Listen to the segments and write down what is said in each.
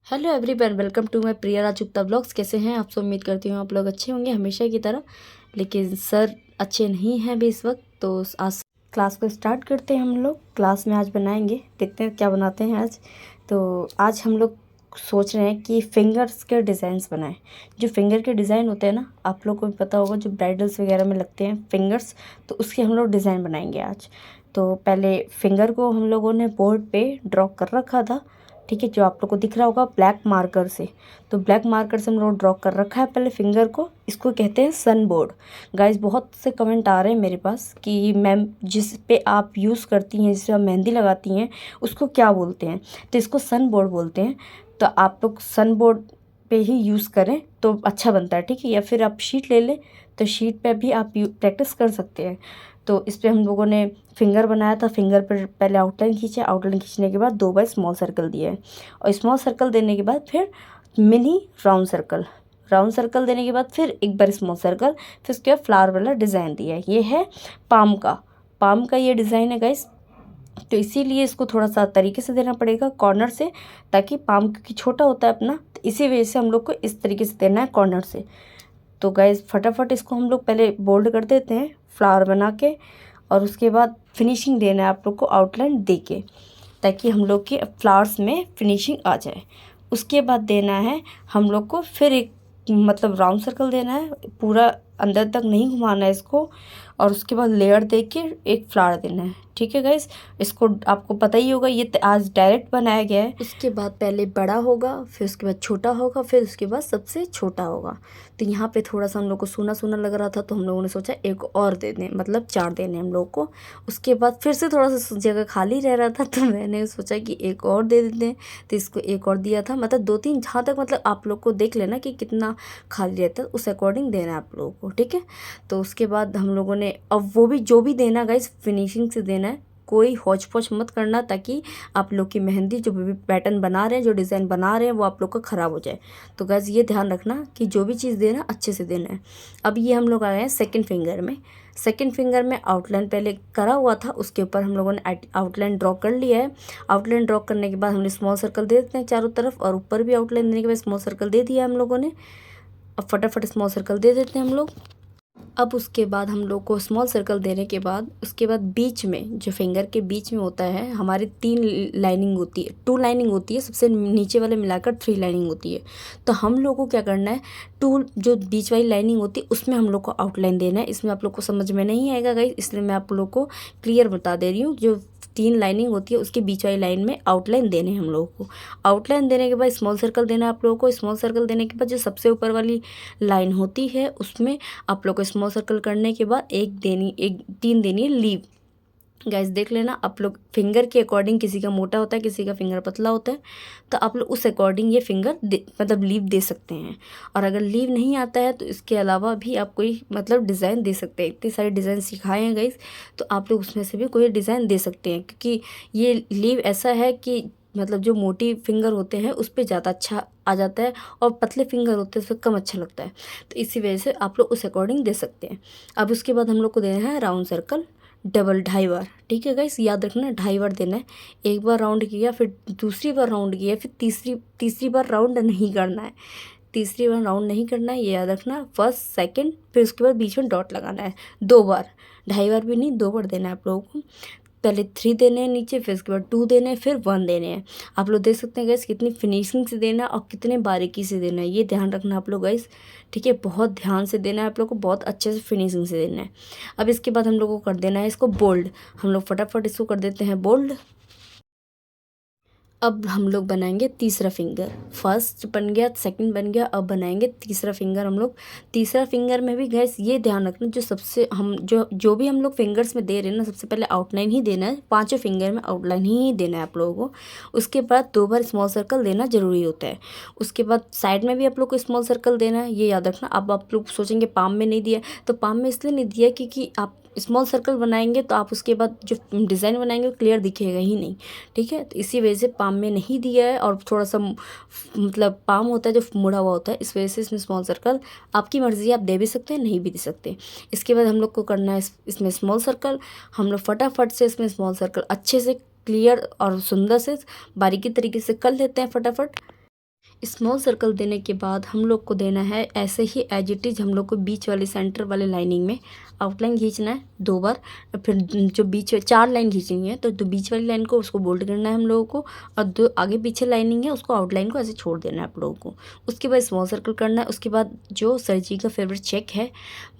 Hello everyone, welcome to my Priya Rajgupta blogs. कैसे हैं आप सब? उम्मीद करती हूँ आप लोग अच्छे होंगे हमेशा की तरह। लेकिन सर अच्छे नहीं हैं अभी इस वक्त, तो आज क्लास को स्टार्ट करते हैं। हम लोग क्लास में आज बनाएंगे, देखते हैं क्या बनाते हैं आज। तो आज हम लोग सोच रहे हैं कि फिंगर्स के डिज़ाइंस बनाएं। जो फिंगर के डिज़ाइन होते हैं ना, आप लोग को भी पता होगा, जो ब्राइडल्स वगैरह में लगते हैं फिंगर्स, तो उसके हम लोग डिज़ाइन बनाएंगे आज। तो पहले फिंगर को हम लोगों ने बोर्ड पे ड्रॉ कर रखा था, ठीक है, जो आप लोग को दिख रहा होगा ब्लैक मार्कर से। तो ब्लैक मार्कर से हम लोग ड्रॉ कर रखा है पहले फिंगर को। इसको कहते हैं सन बोर्ड। गाइस, बहुत से कमेंट आ रहे हैं मेरे पास कि मैम जिस पे आप यूज़ करती हैं, जिस पे आप मेहंदी लगाती हैं, उसको क्या बोलते हैं? तो इसको सन बोर्ड बोलते हैं। तो आप लोग सन बोर्ड पे ही यूज़ करें तो अच्छा बनता है, ठीक है। या फिर आप शीट ले लें, तो शीट पे भी आप प्रैक्टिस कर सकते हैं। तो इस पर हम लोगों ने फिंगर बनाया था। फिंगर पर पहले आउटलाइन खींचा, आउटलाइन खींचने के बाद 2 बार स्मॉल सर्कल दिया है, और स्मॉल सर्कल देने के बाद फिर mini round circle, round circle देने के बाद फिर एक बार स्मॉल सर्कल, फिर उसके बाद फ्लावर वाला डिज़ाइन दिया है। ये है पाम का ये डिज़ाइन है गाइस। तो इसीलिए इसको थोड़ा सा तरीके से देना पड़ेगा कॉर्नर से, ताकि पाम क्योंकि छोटा होता है अपना, तो इसी वजह से हम लोग को इस तरीके से देना है कॉर्नर से। तो गाइस फटाफट इसको हम लोग पहले बोल्ड कर देते हैं फ्लावर बना के, और उसके बाद फिनिशिंग देना है आप लोग को आउटलाइन दे के, ताकि हम लोग के फ्लावर्स में फिनिशिंग आ जाए। उसके बाद देना है हम लोग को फिर एक मतलब राउंड सर्कल देना है, पूरा अंदर तक नहीं घुमाना है इसको, और उसके बाद लेयर दे के एक फ्लावर देना है, ठीक है गाइस। इसको आपको पता ही होगा, ये आज डायरेक्ट बनाया गया है। उसके बाद पहले बड़ा होगा, फिर उसके बाद छोटा होगा, फिर उसके बाद सबसे छोटा होगा। तो यहाँ पे थोड़ा सा हम लोग को सूना सूना लग रहा था, तो हम लोगों ने सोचा एक और दे दें, मतलब 4 देने हम लोग को। उसके बाद फिर से थोड़ा सा जगह खाली रह रहा था, तो मैंने सोचा कि एक और दे देते हैं, तो इसको एक और दिया था। मतलब 2-3 जहाँ तक, मतलब आप लोग को देख लेना कि कितना खाली रहता है, उस अकॉर्डिंग देना है आप लोगों को, ठीक है। तो उसके बाद हम लोगों ने, अब वो भी जो भी देना गाइस फिनिशिंग से देना है, कोई हौच पौच मत करना, ताकि आप लोग की मेहंदी जो भी पैटर्न बना रहे हैं, जो डिज़ाइन बना रहे हैं, वो आप लोग का ख़राब हो जाए। तो गाइस ये ध्यान रखना कि जो भी चीज़ देना अच्छे से देना है। अब ये हम लोग आ गए हैं सेकेंड फिंगर में। सेकेंड फिंगर में आउटलाइन पहले करा हुआ था, उसके ऊपर हम लोगों ने आउटलाइन ड्रॉ कर लिया है। आउटलाइन ड्रॉ करने के बाद हमने स्मॉल सर्कल दे देते हैं चारों तरफ, और ऊपर भी आउटलाइन देने के बाद स्मॉल सर्कल दे दिया हम लोगों ने। अब फटाफट स्मॉल सर्कल दे देते हैं हम लोग। अब उसके बाद हम लोग को स्मॉल सर्कल देने के बाद, उसके बाद बीच में, जो फिंगर के बीच में होता है, हमारी 3 लाइनिंग होती है, 2 लाइनिंग होती है, सबसे नीचे वाले मिलाकर 3 लाइनिंग होती है। तो हम लोग को क्या करना है, 2 जो बीच वाली लाइनिंग होती है उसमें हम लोग को आउटलाइन देना है। इसमें आप लोग को समझ में नहीं आएगा गाइस, इसलिए मैं आप लोग को क्लियर बता दे रही हूँ। जो 3 लाइनिंग होती है उसके बीच वाली लाइन में आउटलाइन देने हैं हम लोगों को। आउटलाइन देने के बाद स्मॉल सर्कल देना है आप लोगों को। स्मॉल सर्कल देने के बाद जो सबसे ऊपर वाली लाइन होती है, उसमें आप लोग को स्मॉल सर्कल करने के बाद 3 देनी है लीव। गाइस देख लेना आप लोग, फिंगर के अकॉर्डिंग किसी का मोटा होता है, किसी का फिंगर पतला होता है, तो आप लोग उस अकॉर्डिंग ये फिंगर मतलब लीव दे सकते हैं। और अगर लीव नहीं आता है तो इसके अलावा भी आप कोई मतलब डिज़ाइन दे सकते हैं। इतने सारे डिज़ाइन सिखाए हैं गाइस, तो आप लोग उसमें से भी कोई डिज़ाइन दे सकते हैं, क्योंकि ये लीव ऐसा है कि मतलब जो मोटी फिंगर होते हैं उस पर ज़्यादा अच्छा आ जाता है, और पतले फिंगर होते हैं उस पर कम अच्छा लगता है। तो इसी वजह से आप लोग उस अकॉर्डिंग दे सकते हैं। अब उसके बाद हम लोग को देना है राउंड सर्कल डबल 2.5 बार, ठीक है गाइस, याद रखना 2.5 बार देना है। एक बार राउंड किया, फिर दूसरी बार राउंड किया, फिर तीसरी बार राउंड नहीं करना है। तीसरी बार राउंड नहीं करना है, ये याद रखना। फर्स्ट सेकंड, फिर उसके बाद बीच में डॉट लगाना है 2 बार, 2.5 बार भी नहीं, 2 बार देना है आप लोगों को। पहले 3 देने हैं नीचे, फिर उसके बाद 2 देने हैं, फिर 1 देने हैं। आप लोग देख सकते हैं गाइस कितनी फिनिशिंग से देना है और कितने बारीकी से देना है, ये ध्यान रखना आप लोग गाइस, ठीक है। बहुत ध्यान से देना है आप लोग को, बहुत अच्छे से फिनिशिंग से देना है। अब इसके बाद हम लोग को कर देना है इसको बोल्ड। हम लोग फटाफट इसको कर देते हैं बोल्ड। अब हम लोग बनाएंगे तीसरा फिंगर। फर्स्ट बन गया, सेकंड बन गया, अब बनाएंगे तीसरा फिंगर हम लोग। तीसरा फिंगर में भी गैस ये ध्यान रखना, जो सबसे हम जो भी हम लोग फिंगर्स में दे रहे हैं ना, सबसे पहले आउटलाइन ही देना है। 5 फिंगर में आउटलाइन ही देना है आप लोगों को। उसके बाद 2 बार स्मॉल सर्कल देना ज़रूरी होता है। उसके बाद साइड में भी आप लोग को स्मॉल सर्कल देना है, ये याद रखना। अब आप लोग सोचेंगे पाम में नहीं दिया, तो पाम में इसलिए नहीं दिया क्योंकि आप स्मॉल सर्कल बनाएंगे तो आप उसके बाद जो डिज़ाइन बनाएंगे वो क्लियर दिखेगा ही नहीं, ठीक है। तो इसी वजह से पाम में नहीं दिया है, और थोड़ा सा मतलब पाम होता है जो मुड़ा हुआ होता है, इस वजह से इसमें स्मॉल सर्कल आपकी मर्ज़ी, आप दे भी सकते हैं, नहीं भी दे सकते। इसके बाद हम लोग को करना है इसमें स्मॉल सर्कल। हम लोग फटाफट से इसमें स्मॉल सर्कल अच्छे से क्लियर और सुंदर से बारीकी तरीके से कर लेते हैं फटाफट। स्मॉल सर्कल देने के बाद हम लोग को देना है ऐसे ही एज इट इज़, हम लोग को बीच वाली सेंटर वाले लाइनिंग में आउटलाइन खींचना है 2 बार। फिर जो बीच 4 लाइन खींचनी है, तो बीच वाली लाइन को उसको बोल्ड करना है हम लोगों को, और 2 आगे पीछे लाइनिंग है उसको आउटलाइन को ऐसे छोड़ देना है आप लोगों को। उसके बाद स्मॉल सर्कल करना है। उसके बाद जो सर जी का फेवरेट चेक है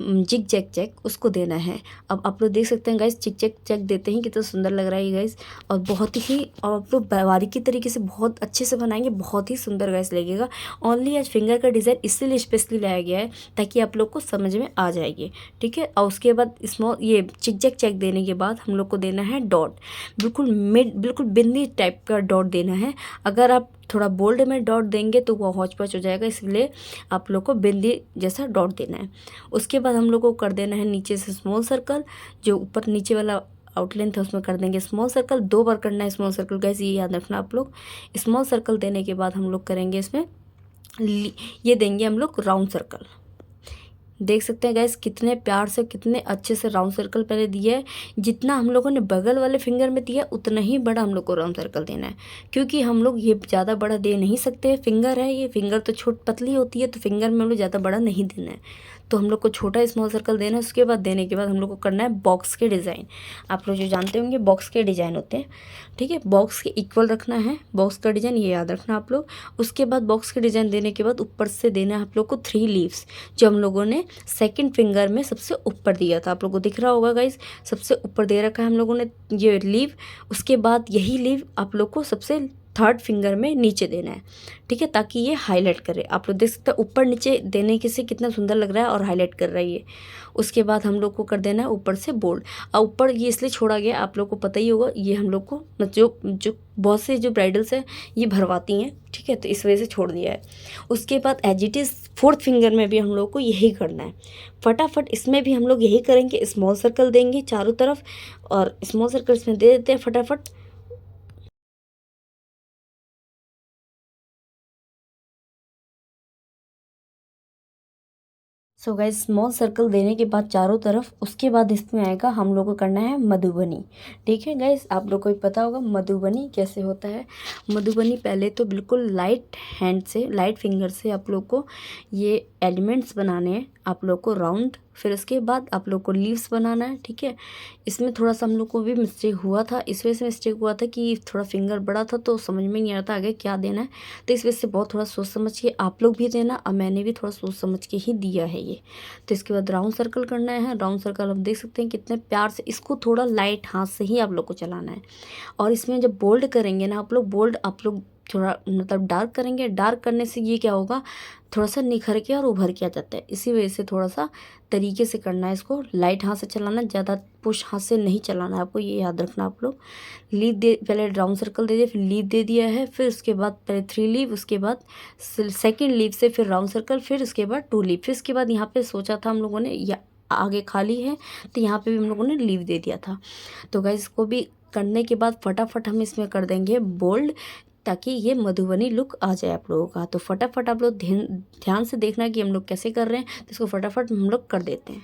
जिग जैग चेक, उसको देना है। अब आप लोग देख सकते हैं गाइस, जिग जैग चेक देते ही कितना सुंदर लग रहा है ये गाइस, और बहुत ही आप लोग बारीकी तरीके से बहुत अच्छे से बनाएंगे, बहुत ही सुंदर गाइस लगेगा। ओनली आज फिंगर का डिज़ाइन इसलिए स्पेशली लाया गया है ताकि आप लोग को समझ में आ जाएगी, ठीक है। और उसके बाद स्मॉल ये चिकजैक चेक देने के बाद हम लोग को देना है डॉट, बिल्कुल बिंदी टाइप का डॉट देना है। अगर आप थोड़ा बोल्ड में डॉट देंगे तो वो हौच पौच हो जाएगा, इसलिए आप लोग को बिंदी जैसा डॉट देना है। उसके बाद हम लोग को कर देना है नीचे से स्मॉल सर्कल, जो ऊपर नीचे वाला आउटलाइन था उसमें कर देंगे स्मॉल सर्कल। 2 बार करना है स्मॉल सर्कल गाइस, ये याद रखना आप लोग। स्मॉल सर्कल देने के बाद हम लोग करेंगे इसमें ये देंगे हम लोग राउंड सर्कल। देख सकते हैं गैस कितने प्यार से कितने अच्छे से राउंड सर्कल पहले दिया है। जितना हम लोगों ने बगल वाले फिंगर में दिया उतना ही बड़ा हम लोग को राउंड सर्कल देना है, क्योंकि हम लोग ये ज़्यादा बड़ा दे नहीं सकते। फिंगर है ये, फिंगर तो छोट पतली होती है, तो फिंगर में हम लोग ज़्यादा बड़ा नहीं देना है, तो हम लोग को छोटा स्मॉल सर्कल देना है। उसके बाद देने के बाद हम लोग को करना है बॉक्स के डिज़ाइन। आप लोग जो जानते होंगे बॉक्स के डिज़ाइन होते हैं, ठीक है। बॉक्स के इक्वल रखना है बॉक्स का डिज़ाइन, ये याद रखना आप लोग। उसके बाद बॉक्स के डिज़ाइन देने के बाद ऊपर से देना है आप लोग को 3 लीव्स, जो हम लोगों ने सेकंड फिंगर में सबसे ऊपर दिया था। आप लोगों को दिख रहा होगा गाइस, सबसे ऊपर दे रखा है हम लोगों ने ये लीव। उसके बाद यही लीव आप लोग को सबसे 3rd फिंगर में नीचे देना है, ठीक है, ताकि ये हाईलाइट करे। आप लोग देख सकते हैं ऊपर नीचे देने के से कितना सुंदर लग रहा है और हाईलाइट कर रहा है ये। उसके बाद हम लोग को कर देना है ऊपर से बोल्ड। और ऊपर ये इसलिए छोड़ा गया, आप लोग को पता ही होगा, ये हम लोग को जो बहुत से जो ब्राइडल्स हैं ये भरवाती हैं, ठीक है, तो इस वजह से छोड़ दिया है। उसके बाद as it is 4th finger में भी हम लोग को यही करना है फटाफट। इसमें भी हम लोग यही करेंगे, स्मॉल सर्कल देंगे चारों तरफ और स्मॉल सर्कल इसमें दे देते हैं फटाफट। सो गाइस स्मॉल सर्कल देने के बाद चारों तरफ, उसके बाद इसमें आएगा हम लोग को करना है मधुबनी, ठीक है गाइस। आप लोग को भी पता होगा मधुबनी कैसे होता है। मधुबनी पहले तो बिल्कुल लाइट हैंड से, लाइट फिंगर से आप लोग को ये एलिमेंट्स बनाने हैं, आप लोग को राउंड। फिर उसके बाद आप लोग को लीव्स बनाना है, ठीक है। इसमें थोड़ा सा हम लोग को भी मिस्टेक हुआ था, इस वजह से मिस्टेक हुआ था कि थोड़ा फिंगर बड़ा था तो समझ में नहीं आ रहा था आगे क्या देना है, तो इस वजह से बहुत थोड़ा सोच समझ के आप लोग भी देना, और मैंने भी थोड़ा सोच समझ के ही दिया है ये। तो इसके बाद राउंड सर्कल करना है। राउंड सर्कल आप देख सकते हैं कितने प्यार से, इसको थोड़ा लाइट हाथ से ही आप लोग को चलाना है। और इसमें जब बोल्ड करेंगे ना आप लोग, बोल्ड आप लोग थोड़ा मतलब डार्क करेंगे, डार्क करने से ये क्या होगा, थोड़ा सा निखर के और उभर के आ जाता है। इसी वजह से थोड़ा सा तरीके से करना है, इसको लाइट हाथ से चलाना, ज़्यादा पुश हाथ से नहीं चलाना है आपको, ये याद रखना आप लोग। लीव दे, पहले राउंड सर्कल दे दिया, फिर लीव दे दिया है, फिर उसके बाद पहले 3 लीव, उसके बाद सेकेंड लीव से फिर राउंड सर्कल, फिर उसके बाद 2 लीव, फिर उसके बाद यहाँ पे सोचा था हम लोगों ने या आगे खाली है तो यहाँ पे भी हम लोगों ने लीव दे दिया था। तो गाइस इसको भी करने के बाद फटाफट हम इसमें कर देंगे बोल्ड, ताकि ये मधुबनी लुक आ जाए आप लोगों का। तो फटाफट आप लोग ध्यान से देखना कि हम लोग कैसे कर रहे हैं, तो इसको फटाफट हम लोग कर देते हैं।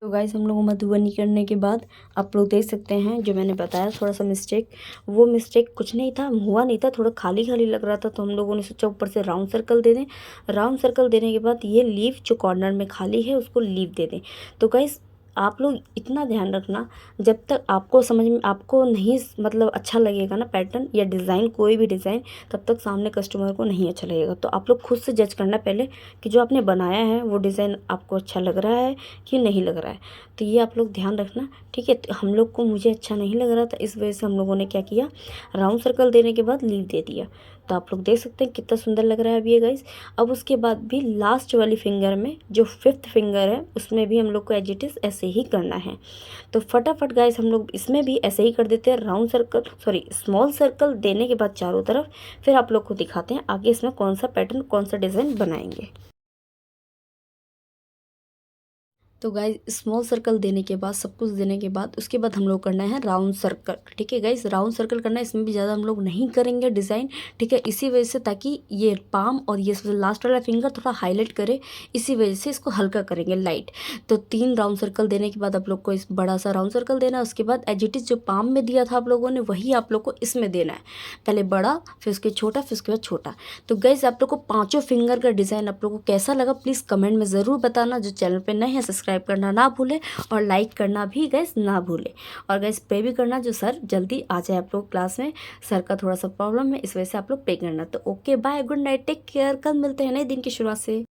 तो गाइस हम लोग मधुबनी करने के बाद आप लोग देख सकते हैं जो मैंने बताया थोड़ा सा मिस्टेक, वो मिस्टेक कुछ नहीं था, हुआ नहीं था, थोड़ा खाली खाली लग रहा था, तो हम लोगों ने सोचा ऊपर से राउंड सर्कल दे दें। राउंड सर्कल देने के बाद ये लीव जो कॉर्नर में खाली है उसको लीव दे दें। तो गाइस आप लोग इतना ध्यान रखना, जब तक आपको समझ में आपको नहीं मतलब अच्छा लगेगा ना पैटर्न या डिज़ाइन, कोई भी डिज़ाइन, तब तक सामने कस्टमर को नहीं अच्छा लगेगा। तो आप लोग खुद से जज करना पहले कि जो आपने बनाया है वो डिज़ाइन आपको अच्छा लग रहा है कि नहीं लग रहा है। तो ये आप लोग ध्यान रखना, ठीक है। तो हम लोग को मुझे अच्छा नहीं लग रहा था, इस वजह से हम लोगों ने क्या किया, राउंड सर्कल देने के बाद लीव दे दिया। तो आप लोग देख सकते हैं कितना सुंदर लग रहा है अभी ये गाइस। अब उसके बाद भी लास्ट वाली फिंगर में जो 5th फिंगर है उसमें भी हम लोग को एज इट इज़ ऐसे ही करना है। तो फटाफट गाइस हम लोग इसमें भी ऐसे ही कर देते हैं, राउंड सर्कल स्मॉल सर्कल देने के बाद चारों तरफ। फिर आप लोग को दिखाते हैं आगे इसमें कौन सा पैटर्न कौन सा डिज़ाइन बनाएंगे। तो गाइज स्मॉल सर्कल देने के बाद, सब कुछ देने के बाद, उसके बाद हम लोग करना है राउंड सर्कल। ठीक है गाइज, राउंड सर्कल करना है, इसमें भी ज़्यादा हम लोग नहीं करेंगे डिज़ाइन। ठीक है, इसी वजह से ताकि ये पाम और ये सबसे लास्ट वाला फिंगर थोड़ा हाईलाइट करे, इसी वजह से इसको हल्का करेंगे लाइट। तो 3 राउंड सर्कल देने के बाद आप लोग को इस बड़ा सा राउंड सर्कल देना है। उसके बाद एज इट इज़ जो पाम में दिया था आप लोगों ने, वही आप लोग को इसमें देना है। पहले बड़ा, फिर उसके छोटा, फिर उसके बाद छोटा। तो गाइज आप लोग को 5 फिंगर का डिज़ाइन आप लोग को कैसा लगा प्लीज़ कमेंट में ज़रूर बताना। जो चैनल पे नए हैं सब्सक्राइब करना ना भूले और लाइक करना भी गाइस ना भूले। और गाइस पे भी करना जो सर जल्दी आ जाए आप लोग क्लास में। सर का थोड़ा सा प्रॉब्लम है, इस वजह से आप लोग पे करना। तो okay bye, good night, take care. कल मिलते हैं नए दिन की शुरुआत से।